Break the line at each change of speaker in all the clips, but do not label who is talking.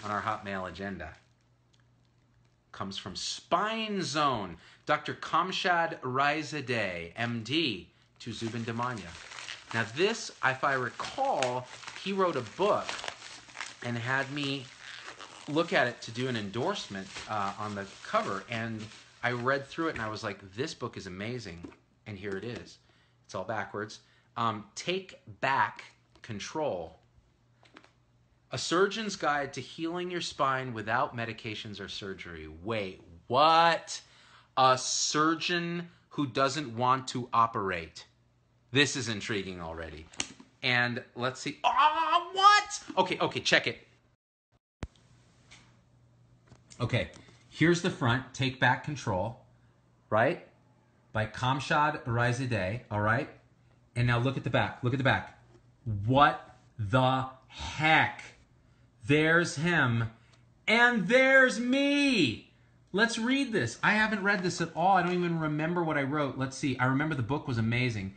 on our hot mail agenda comes from Spine Zone, Dr. Kamshad Raizadeh, MD, to Zubin Damania. Now this, if I recall, he wrote a book and had me look at it to do an endorsement on the cover, and I read through it and I was like, this book is amazing, and here it is. It's all backwards. Take Back Control. A Surgeon's Guide to Healing Your Spine Without Medications or Surgery. Wait, what? A surgeon who doesn't want to operate. This is intriguing already. And let's see. Oh, what? Okay, check it. Okay, here's the front. Take Back Control, right? By Kamshad Raizadeh, all right? And now look at the back. Look at the back. What the heck? There's him, and there's me. Let's read this. I haven't read this at all. I don't even remember what I wrote. Let's see. I remember the book was amazing.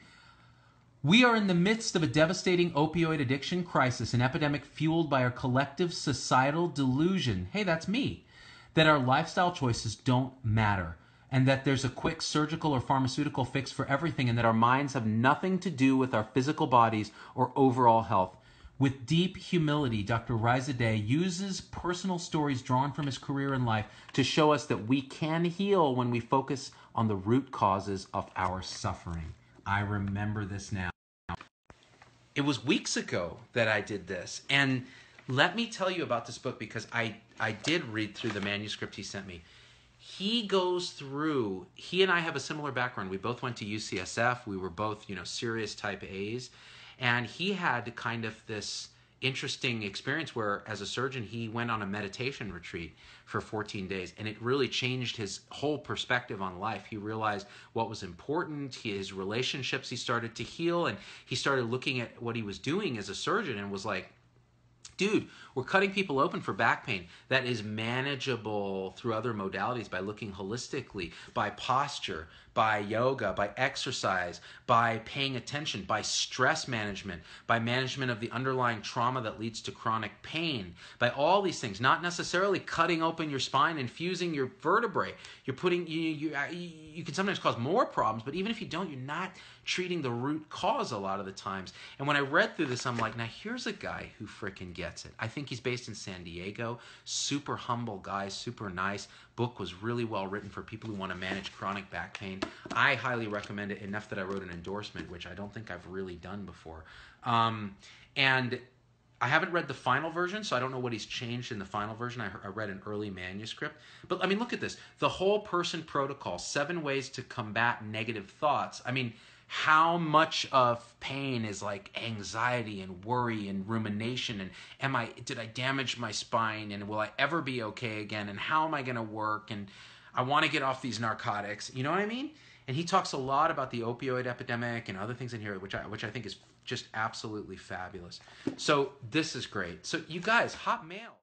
We are in the midst of a devastating opioid addiction crisis, an epidemic fueled by our collective societal delusion. Hey, that's me. That our lifestyle choices don't matter, and that there's a quick surgical or pharmaceutical fix for everything, and that our minds have nothing to do with our physical bodies or overall health. With deep humility, Dr. Raizadeh uses personal stories drawn from his career and life to show us that we can heal when we focus on the root causes of our suffering. I remember this now. It was weeks ago that I did this, and let me tell you about this book because I did read through the manuscript he sent me. He goes through, he and I have a similar background. We both went to UCSF. We were both, serious type A's. And he had kind of this interesting experience where, as a surgeon, he went on a meditation retreat for 14 days. And it really changed his whole perspective on life. He realized what was important, his relationships he started to heal. And he started looking at what he was doing as a surgeon and was like, dude, we're cutting people open for back pain that is manageable through other modalities by looking holistically, by posture, by yoga, by exercise, by paying attention, by stress management, by management of the underlying trauma that leads to chronic pain, by all these things, not necessarily cutting open your spine and fusing your vertebrae. You're putting, you can sometimes cause more problems, but even if you don't, you're not treating the root cause a lot of the times. And when I read through this, I'm like, now here's a guy who freaking gets it. I think he's based in San Diego, super humble guy, super nice. Book was really well written for people who want to manage chronic back pain. I highly recommend it, enough that I wrote an endorsement, which I don't think I've really done before. And I haven't read the final version, so I don't know what he's changed in the final version. I read an early manuscript. But I mean, look at this. The whole person protocol, 7 ways to combat negative thoughts. I mean, how much of pain is like anxiety and worry and rumination, and did I damage my spine, and will I ever be okay again, and how am I going to work, and I want to get off these narcotics, you know what I mean? And he talks a lot about the opioid epidemic and other things in here, which I think is just absolutely fabulous. So this is great. So you guys, hot mail.